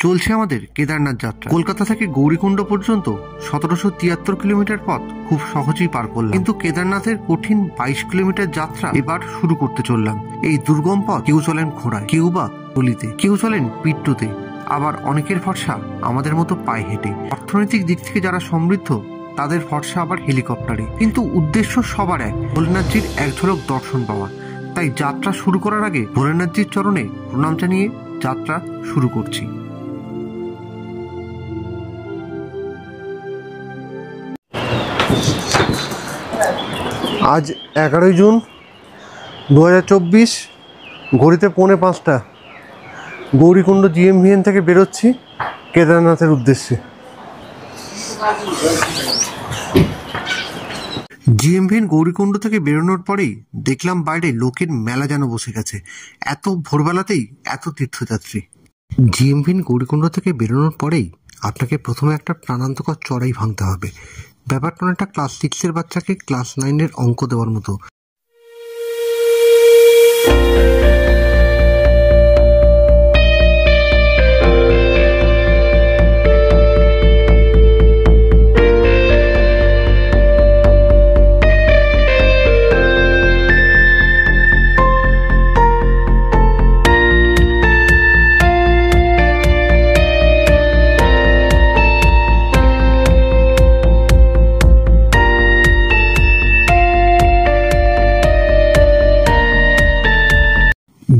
চলছে আমাদের কেদারনাথ যাত্রা। কলকাতা থেকে গৌরীকুণ্ড পর্যন্ত 1773 কিলোমিটার পথ খুব সহজেই পার করলাম, কিন্তু কেদারনাথের কঠিন 22 কিলোমিটার যাত্রা এবার শুরু করতে চললাম। এই দুর্গম পথ কেউ চলেন ঘোড়ায়, কেউ বা গলিতে, কেউ চলেন পিট্টুতে, আবার অনেকের ভরসা আমাদের মতো পায়ে হেঁটে। অর্থনৈতিক দিক থেকে যারা সমৃদ্ধ তাদের ভরসা আবার হেলিকপ্টারে, কিন্তু উদ্দেশ্য সবার এক, ভোলেনাথজির এক ঝলক দর্শন পাওয়া। তাই যাত্রা শুরু করার আগে ভোলেনাথজির চরণে প্রণাম জানিয়ে যাত্রা শুরু করছি। আজ 11 জুন 2024, ঘড়িতে 4:45, গৌরীকুণ্ড জিএমভিএন থেকে বেরোচ্ছি কেদারনাথের উদ্দেশ্যে। জিএমভিএন গৌরীকুণ্ড থেকে বেরোনোর পরেই দেখলাম বাইরে লোকের মেলা যেন বসে গেছে। এত ভোরবেলাতেই এত তীর্থযাত্রী। জিএমভিএন গৌরীকুণ্ড থেকে বেরোনোর পরেই আপনাকে প্রথমে একটা প্রাণান্তকর চড়াই ভাঙতে হবে। ব্যাপারটা একটা ক্লাস 6-এর বাচ্চাকে ক্লাস 9-এর অঙ্ক দেওয়ার মতো।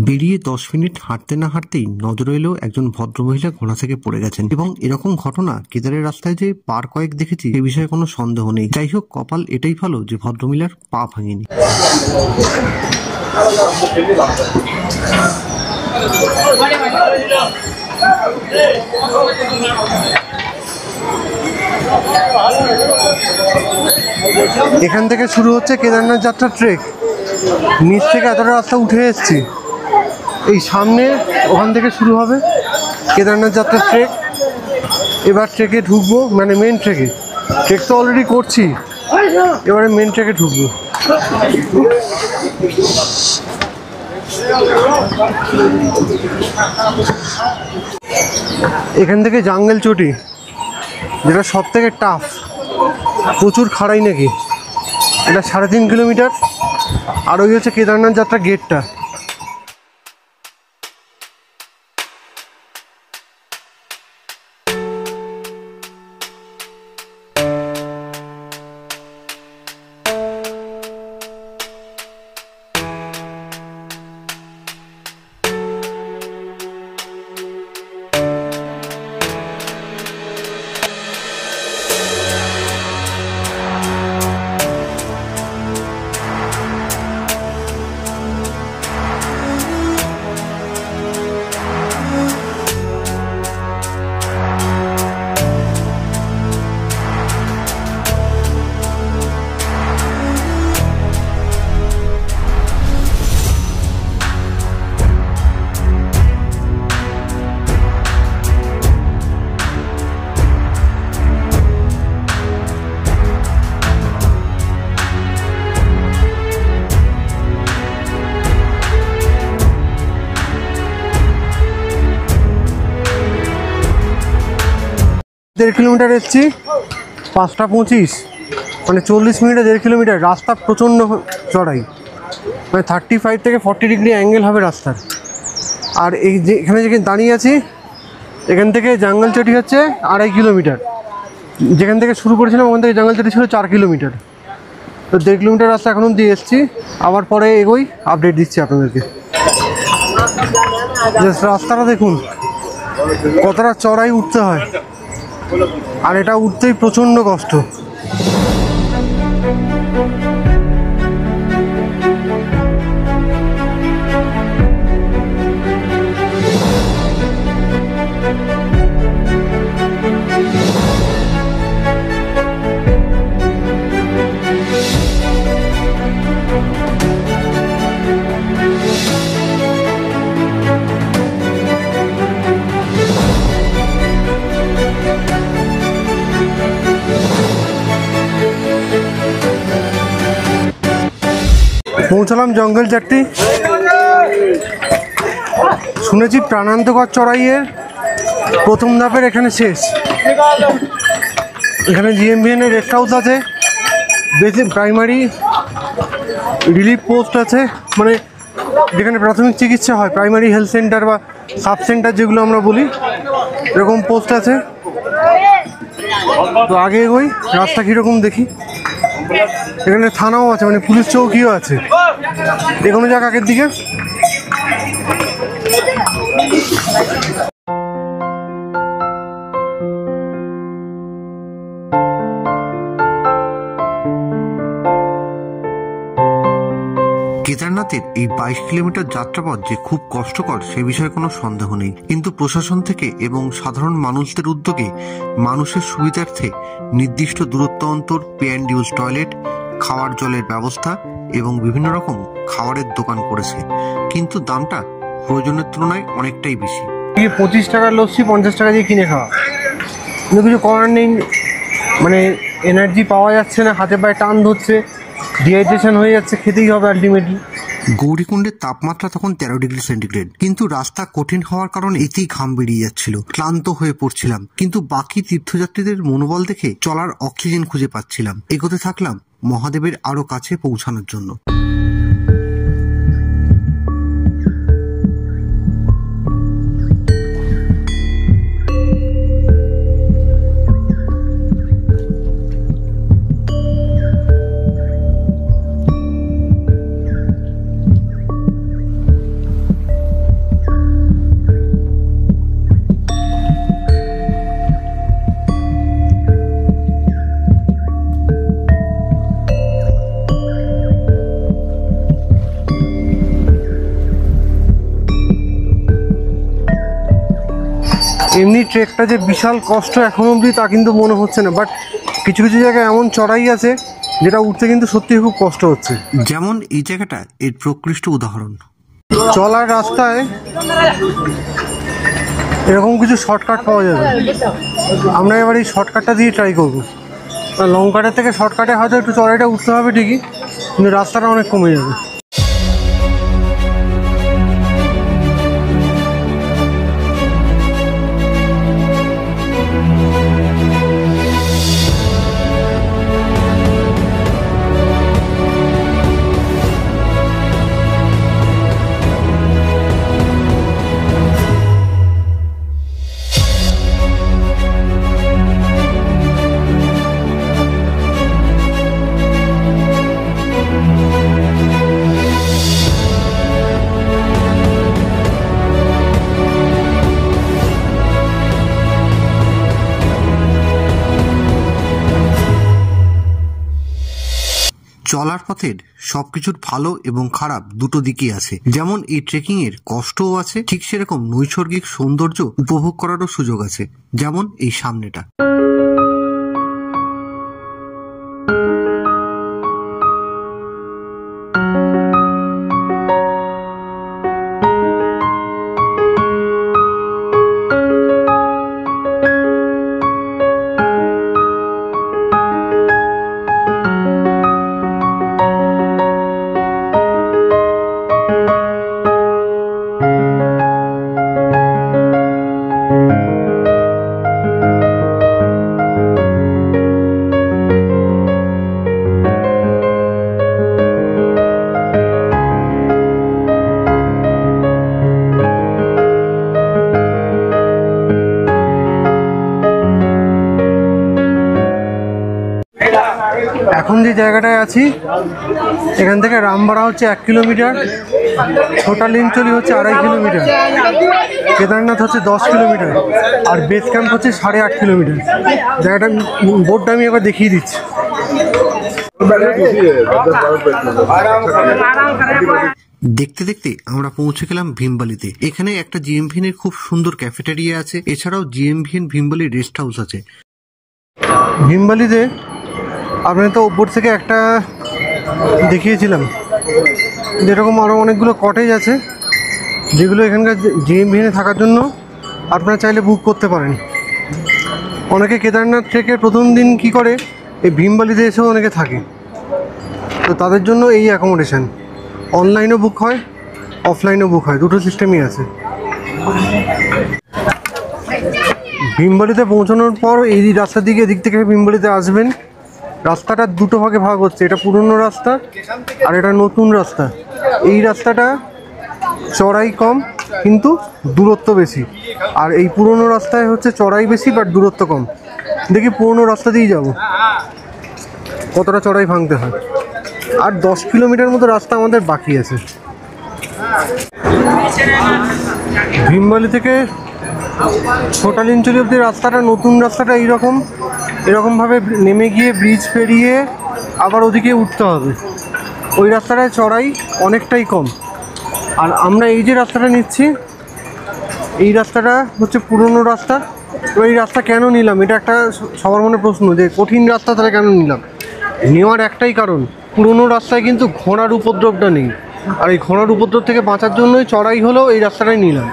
বেরিয়ে 10 মিনিট হাঁটতে না হাঁটতেই নজরে এলো একজন ভদ্রমহিলা ঘোড়া থেকে পড়ে গেছেন, এবং এরকম ঘটনা কেদারের রাস্তায় যে পার কয়েক দেখেছি এ বিষয়ে কোনো সন্দেহ নেই। যাই হোক, কপাল এটাই ভালো যে ভদ্রমহিলার পা ভাঙেনি। এখান থেকে শুরু হচ্ছে কেদারনাথ যাত্রা ট্রেক। নিচ থেকে এতটা রাস্তা উঠে এসেছি, এই সামনে ওখান থেকে শুরু হবে কেদারনাথ যাত্রার ট্রেক। এবার ট্রেকে ঢুকবো, মানে মেন ট্রেকে। ট্রেক তো অলরেডি করছি, এবারে মেন ট্রেকে ঢুকবো। এখান থেকে জাঙ্গল চটি, যেটা সব থেকে টাফ, প্রচুর খাড়াই নাকি। এটা 3.5 কিলোমিটার। আর ওই হচ্ছে কেদারনাথ যাত্রা গেটটা। দেড় কিলোমিটার এসছি, 5:25, মানে 40 মিনিটে 1.5 কিলোমিটার। রাস্তা প্রচণ্ড চড়াই, মানে 35 থেকে 40 ডিগ্রি অ্যাঙ্গেল হবে রাস্তার। আর এই যে এখানে যেখানে দাঁড়িয়ে আছি, এখান থেকে জঙ্গল চটি হচ্ছে 2.5 কিলোমিটার। যেখান থেকে শুরু করেছিলাম ওখান থেকে জঙ্গল চটি ছিল 4 কিলোমিটার। তো 1.5 কিলোমিটার রাস্তা এখন অব্দি এসছি। আবার পরে এগোই, আপডেট দিচ্ছি আপনাদেরকে। জাস্ট রাস্তাটা দেখুন কতটা চড়াই উঠতে হয়, আর এটা উঠতেই প্রচণ্ড কষ্ট। পৌঁছালাম জঙ্গল চাট্টি। শুনেছি প্রাণান্তকর চড়াইয়ের প্রথম ধাপের এখানে শেষ। এখানে জিএমভিএন এর রেস্ট হাউস আছে, বেসিক প্রাইমারি রিলিফ পোস্ট আছে, মানে যেখানে প্রাথমিক চিকিৎসা হয়, প্রাইমারি হেলথ সেন্টার বা সাব সেন্টার যেগুলো আমরা বলি, এরকম পোস্ট আছে। তো আগে এগোই, রাস্তা কীরকম দেখি। এখানে থানাও আছে, মানে পুলিশ চৌকিও আছে। এগোনো যাক আগের দিকে। কেদারনাথের এই 22 কিলোমিটার যাত্রাপথ যে খুব কষ্টকর সে বিষয়ে কোনো সন্দেহ নেই, কিন্তু প্রশাসন থেকে এবং সাধারণ মানুষদের উদ্যোগে মানুষের সুবিধার্থে নির্দিষ্ট দূরত্ব অন্তর পে অ্যান্ড ইউজ টয়লেট, খাওয়ার জলের ব্যবস্থা এবং বিভিন্ন রকম খাবারের দোকান করেছে, কিন্তু দামটা প্রয়োজনের তুলনায় অনেকটাই বেশি। 25 টাকার লস্যি 50 টাকা দিয়ে কিনে খাওয়া, কিন্তু কিছু করার নেই। মানে এনার্জি পাওয়া যাচ্ছে না, হাতে পায়ে টান ধরছে, ডিহাইড্রেশন হয়ে যাচ্ছে, খেতেই হবে আলটিমেটলি। গৌরীকুণ্ডের তাপমাত্রা তখন 13 ডিগ্রি সেন্টিগ্রেড, কিন্তু রাস্তা কঠিন হওয়ার কারণে এতেই ঘাম বেরিয়ে যাচ্ছিল, ক্লান্ত হয়ে পড়ছিলাম, কিন্তু বাকি তীর্থযাত্রীদের মনোবল দেখে চলার অক্সিজেন খুঁজে পাচ্ছিলাম। এগোতে থাকলাম মহাদেবের আরো কাছে পৌঁছানোর জন্য। এমনি ট্রেকটা যে বিশাল কষ্ট এখন অবধি তা কিন্তু মনে হচ্ছে না, বাট কিছু কিছু জায়গায় এমন চড়াই আছে যেটা উঠতে কিন্তু সত্যি খুব কষ্ট হচ্ছে। যেমন এই জায়গাটা এর প্রকৃষ্ট উদাহরণ। চলার রাস্তায় এরকম কিছু শর্টকাট পাওয়া যাবে, আমরা এবার এই শর্টকাটটা দিয়ে ট্রাই করবো। লং কাটের থেকে শর্টকাটে হয়তো একটু চড়াইটা উঠতে হবে ঠিকই, কিন্তু রাস্তাটা অনেক কমে যাবে। চলার পথের সবকিছুর ভালো এবং খারাপ দুটো দিকই আছে। যেমন এই ট্রেকিং এর কষ্টও আছে, ঠিক সেরকম নৈসর্গিক সৌন্দর্য উপভোগ করারও সুযোগ আছে, যেমন এই সামনেটা। এখন যে জায়গাটায় আছি এখান থেকে রামবাড়া হচ্ছে 1 কিলোমিটার, ছোটা লিঞ্চলি হচ্ছে 2.5 কিলোমিটার, কেদারনাথ হচ্ছে 10 কিলোমিটার, আর বেস ক্যাম্প হচ্ছে 8.5 কিলোমিটার। জায়গাটা বোর্ডটা আমি এবার দেখিয়ে দিচ্ছি। দেখতে দেখতে আমরা পৌঁছে গেলাম ভীমবালিতে। এখানে একটা জিএমভিএন এর খুব সুন্দর ক্যাফেটেরিয়া আছে, এছাড়াও জিএমভিএন ভীমবালি রেস্ট হাউস আছে। ভীমবালিতে আপনার তো উপর থেকে একটা দেখিয়েছিলাম, যেরকম আরও অনেকগুলো কটেজ আছে যেগুলো এখানকার জিএমভিএনে থাকার জন্য আপনারা চাইলে বুক করতে পারেন। অনেকে কেদারনাথ থেকে প্রথম দিন কি করে এই ভীমবালিতে এসেও অনেকে থাকে, তো তাদের জন্য এই অ্যাকোমোডেশন অনলাইনেও বুক হয়, অফলাইনেও বুক হয়, দুটো সিস্টেমই আছে। ভীমবাড়িতে পৌঁছানোর পর এই রাস্তার দিকে এদিক থেকে ভীমবাড়িতে আসবেন। রাস্তাটা দুটো ভাগে ভাগ হচ্ছে, এটা পুরনো রাস্তা আর এটা নতুন রাস্তা। এই রাস্তাটা চড়াই কম কিন্তু দূরত্ব বেশি, আর এই পুরনো রাস্তায় হচ্ছে চড়াই বেশি বাট দূরত্ব কম। দেখি পুরনো রাস্তা দিয়েই যাব, কতটা চড়াই ভাঙতে হয়। আর 10 কিলোমিটার মতো রাস্তা আমাদের বাকি আছে। ভীমবাড়ি থেকে ছোটালিঞ্চলি অব্দি রাস্তাটা, নতুন রাস্তাটা এরকমভাবে নেমে গিয়ে ব্রিজ পেরিয়ে আবার ওদিকে উঠতে হবে। ওই রাস্তাটায় চড়াই অনেকটাই কম। আর আমরা এই যে রাস্তাটা নিচ্ছি, এই রাস্তাটা হচ্ছে পুরনো রাস্তা। তো এই রাস্তা কেন নিলাম, এটা একটা সবার মনে প্রশ্ন, যে কঠিন রাস্তা তাহলে কেন নিলাম। নেওয়ার একটাই কারণ, পুরনো রাস্তায় কিন্তু ঘোড়ার উপদ্রবটা নেই, আর এই ঘোড়ার উপদ্রব থেকে বাঁচার জন্যই চড়াই হলেও এই রাস্তাটাই নিলাম।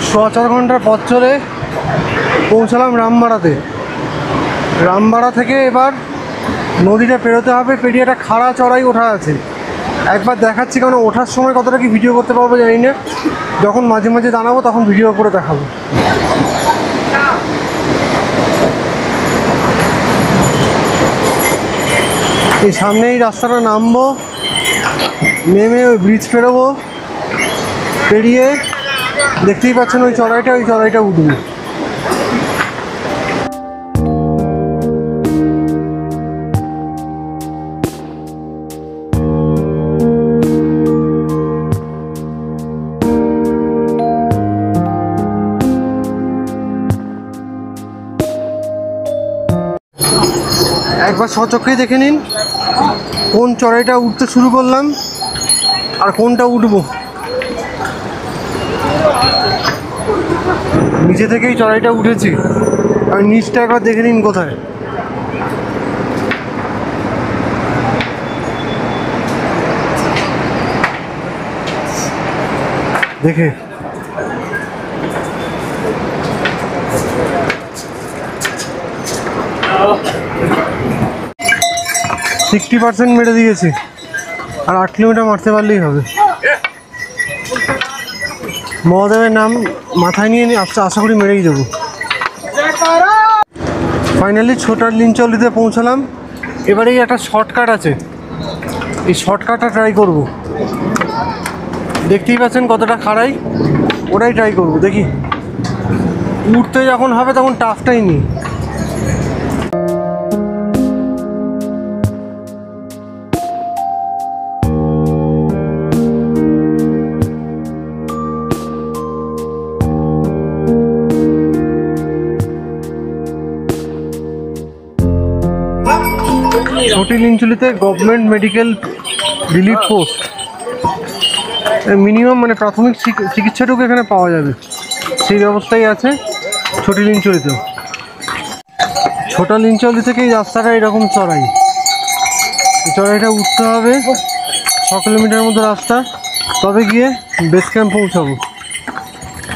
সোয়া 4 ঘন্টার পথ চলে পৌঁছালাম রামবাড়াতে। রামবাড়া থেকে এবার নদীটা পেরোতে হবে, পেরিয়ে একটা খাড়া চড়াই ওঠা আছে। একবার দেখাচ্ছি, কারণ ওঠার সময় কতটা কি ভিডিও করতে পারবো জানি না, যখন মাঝে মাঝে দাঁড়াবো তখন ভিডিও করে দেখাবো। এই সামনে এই রাস্তাটা নামবো, নেমে ওই ব্রিজ পেরোবো, পেরিয়ে দেখতেই পাচ্ছেন ওই চড়াইটা উঠবো। একবার স্বচক্ষেই দেখে নিন কোন চড়াইটা উঠতে শুরু করলাম আর কোনটা উঠবো। নিচে থেকেই চড়াইটা উঠেছি, আর নিচটা একবার দেখে নিন কোথায়। দেখে 60% মেরে দিয়েছি, আর 8 কিলোমিটার মারতে পারলেই হবে। মহাদেবের নাম মাথায় নিয়ে আশা করি মেরেই দেবো। ফাইনালি ছোটালিঞ্চলিতে পৌঁছালাম। এবারেই একটা শর্টকাট আছে, এই শর্টকাটটা ট্রাই করব। দেখতেই পাচ্ছেন কতটা খাড়াই, ওটাই ট্রাই করব। দেখি উঠতে যখন হবে তখন টাফটাই নিই। ছোটালিঞ্চলিতে government medical relief post, minimum মানে প্রাথমিক চিকিৎসাটুকু এখানে পাওয়া যাবে, সেই ব্যবস্থাই আছে ছোটালিঞ্চলিতেও। ছোটালিঞ্চলি থেকে এই রাস্তাটা এরকম চড়াই, চড়াইটা উঠতে হবে 6 কিলোমিটার মতো রাস্তা, তবে গিয়ে বেস ক্যাম্প পৌঁছাবো।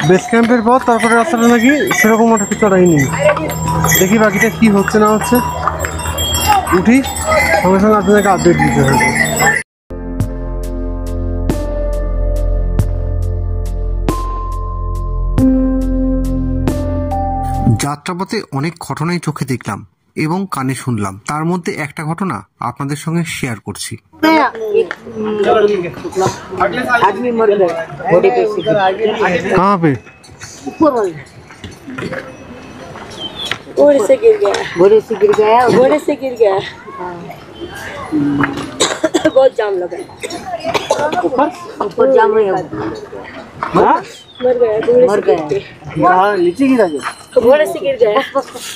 বেস ক্যাম্পের পর তারপরে রাস্তাটা নাকি সেরকম একটা চড়াই নেই। দেখি বাকিটা কি হচ্ছে না হচ্ছে, উঠি সঙ্গে সঙ্গে আপনাদেরকে আপডেট দিতে হবে। যাত্রাপথে অনেক ঘটনাই চোখে দেখলাম এবং কানে শুনলাম, তার মধ্যে একটা ঘটনা আপনাদের সঙ্গে শেয়ার করছি। कहाँ पे? घोड़े से गिर गया, घोड़े से गिर गया, घोड़े से गिर गया। बहुत जाम लगा, ऊपर जाम है। मर गया, मर गया। हाँ, नीचे गिरा क्या? घोड़े से गिर गया,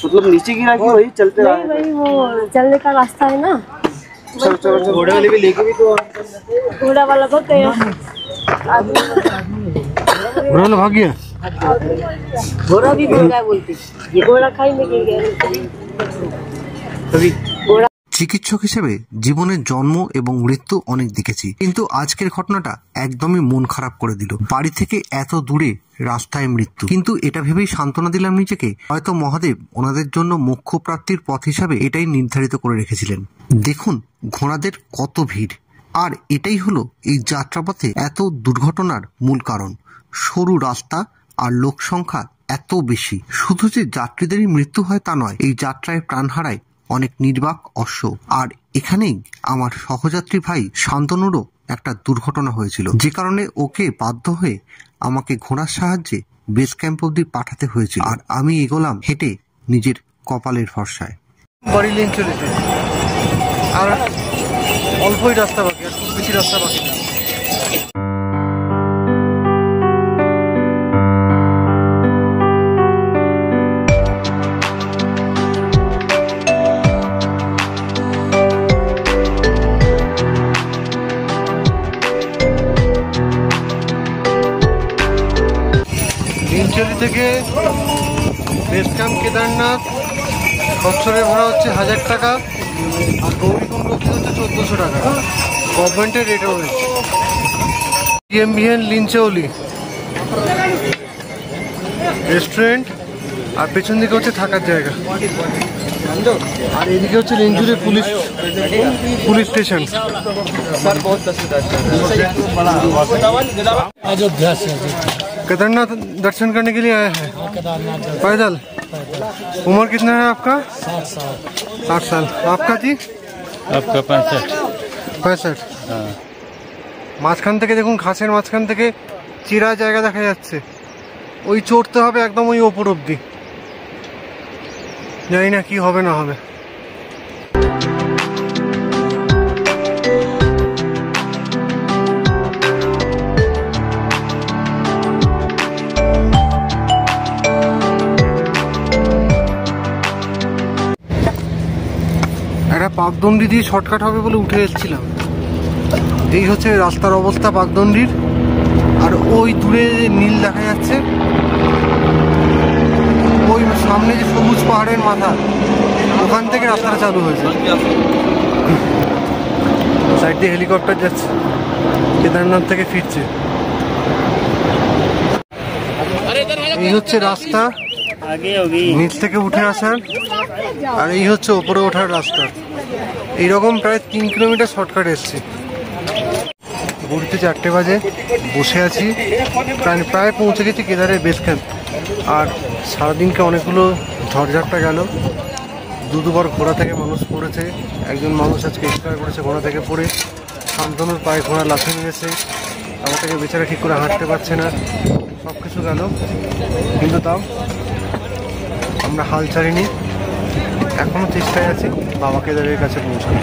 मतलब नीचे गिरा कि वही चलते रहा? नहीं भाई, वो चलने का रास्ता है ना। चलो चलो चलो, घोड़े वाले भी लेके भी तो घोड़ा वाला भाग गया, घोड़ा वाला भाग गया, घोड़ा भी भाग गया बोलते, ये घोड़ा खाई में गिर गया। कभी घोड़ा চিকিৎসক হিসেবে জীবনের জন্ম এবং মৃত্যু অনেক দেখেছি, কিন্তু আজকের ঘটনাটা একদমই মন খারাপ করে দিল। বাড়ি থেকে এত দূরে, রাস্তায় মৃত্যু। কিন্তু এটা ভেবেই সান্ত্বনা দিলাম নিজেকে, হয়তো মহাদেব ওনাদের জন্য মোক্ষ প্রাপ্তির পথ হিসাবে এটাই নির্ধারিত করে রেখেছিলেন। দেখুন ঘোড়াদের কত ভিড়, আর এটাই হলো এই যাত্রাপথে এত দুর্ঘটনার মূল কারণ। সরু রাস্তা আর লোক সংখ্যা এত বেশি। শুধু যে যাত্রীদেরই মৃত্যু হয় তা নয়, এই যাত্রায় প্রাণ হারায় অনেক নির্বাক অশ্ব। আর এখানেই আমার সহযাত্রী ভাই শান্তনুরও একটা দুর্ঘটনা হয়েছিল, যে কারণে ওকে বাধ্য হয়ে আমাকে ঘোড়ার সাহায্যে বেস ক্যাম্প অব্দি পাঠাতে হয়েছিল। আর আমি এগোলাম হেঁটে নিজের কপালের ভরসায়। বাড়ি লেন চলেছে, আর অল্পই রাস্তা বাকি, আর খুব বেশি রাস্তা বাকি না। লিঞ্চলি থেকে বেস ক্যাম্প কেদারনাথ বছরের ভাড়া হচ্ছে 1000 টাকা, আর গৌরীকুণ্ড হচ্ছে 1400 টাকা। গভর্নমেন্টের রেট রয়েছে। GMBN লিঞ্চৌলি রেস্টুরেন্ট, আর পেছন দিকে হচ্ছে থাকার জায়গা, আর এদিকে হচ্ছে লিঞ্চুলি পুলিশ স্টেশন। अयोध्या से केदारनाथ दर्शन करने के लिए आए हैं पैदल। उम्र कितना है आपका? 60 साल। आपका जी? आपका 65। মাঝখান থেকে দেখুন, ঘাসের মাঝখান থেকে চিরা জায়গা দেখা যাচ্ছে। ওই চড়তে হবে একদম ওই ওপর অব্দি, জানি না কি হবে না হবে। একটা পাকদণ্ডি দিয়ে শর্টকাট হবে বলে উঠে এসেছিলাম। এই হচ্ছে রাস্তার অবস্থা পাকদণ্ডির। আর ওই দূরে নীল দেখা যাচ্ছে, ওই সামনে যে সবুজ পাহাড়ের মাথা, ওখান থেকে রাস্তাটা চালু হয়েছে। সাইড দিয়ে হেলিকপ্টার যাচ্ছে, কেদারনাথ থেকে ফিরছে। এই হচ্ছে রাস্তা নিচ থেকে উঠে আসার, আর এই হচ্ছে ওপরে ওঠার রাস্তা। এইরকম প্রায় 3 কিলোমিটার শর্টকাট এসছে। ঘুরতে 4টে বাজে, বসে আছি, প্রায় পৌঁছে গেছি কেদারের বেস ক্যাম্প। আর সারাদিনকে অনেকগুলো ঝড়ঝাপটা গেল। দুবার ঘোড়া থেকে মানুষ পড়েছে, একজন মানুষ আজকে এক্সপায়ার করেছে ঘোড়া থেকে পড়ে। শান্তনুর পায়ে ঘোড়া লাফিয়ে নিয়েছে, আমার থেকে বেচারা ঠিক করে হাঁটতে পারছে না। সব কিছু গেল, কিন্তু তাও আমরা হাল ছাড়িনি, এখনও চেষ্টায় আছি বাবা কেদারের কাছে পৌঁছানো।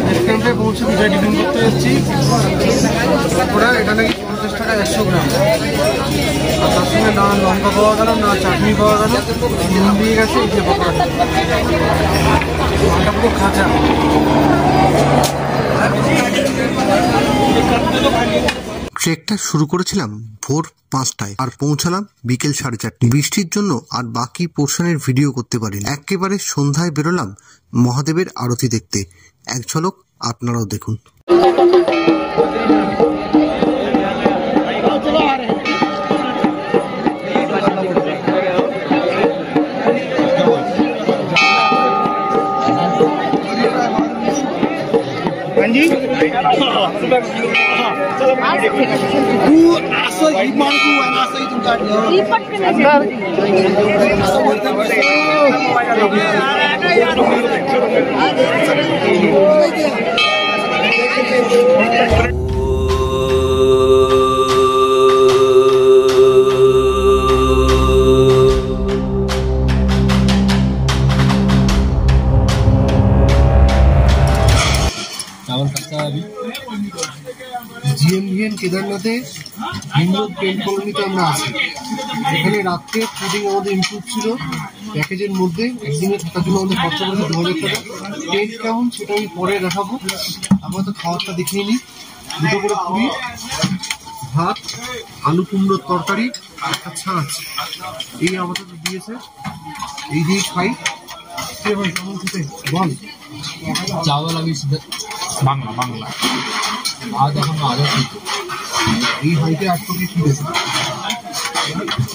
বেস ক্যাম্পে পৌঁছে বিদায় টিফিন করতে এসেছি। ওরা এটা নাকি 50 টাকা 100 গ্রাম, আর তার সঙ্গে না লঙ্কা পাওয়া গেল, না চাটনি পাওয়া গেল, নুন দিয়ে গেছে। এই যে পকোড়া, এটা পুরো খাঁচা। ট্রেকটা শুরু করেছিলাম ভোর 5টায়, আর পৌঁছালাম বিকেল 4:30। বৃষ্টির জন্য আর বাকি পোর্শনের ভিডিও করতে পারিনি। একেবারে সন্ধ্যায় বেরোলাম মহাদেবের আরতি দেখতে। এক ঝলক আপনারাও দেখুন। GMBN কেদারনাথে হিমরোড টেন্ট কলোনিতে আমরা আছি। এখানে রাত্রে ফুডিং আমাদের ইনক্লুড ছিল প্যাকেজের মধ্যে। একদিনে থাকার জন্য আমাদের খরচা করেছে 2000 টাকা। টেন্ট কেমন সেটা আমি পরে দেখাবো, আমরা তো খাওয়ারটা দেখিয়ে নিই। 2টো করে পুরি, ভাত, আলু কুমড়োর তরকারি আর একটা ছাঁচ, এই আমাদের দিয়েছে। এই দিয়ে খাই। কেমন খেতে বল? चावल अभी बांग्ला बांग्ला आज এখন আগে ঠিক এই হাইতে 8 কোটি ঠিক আছে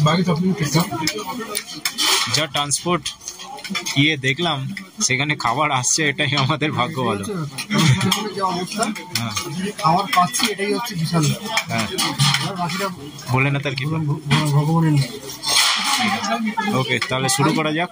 বাকি সব কিছু ঠিকঠাক যা ট্রান্সপোর্ট ইয়ে দেখলাম সেখানে খাবার আসছে এটাই আমাদের ভাগ্য ভালো যে অবস্থা খাবার পাচ্ছি এটাই হচ্ছে বিশাল হ্যাঁ বাকিটা বলে না তার কি ভগবানের নেই ওকে তাহলে শুরু করা যাক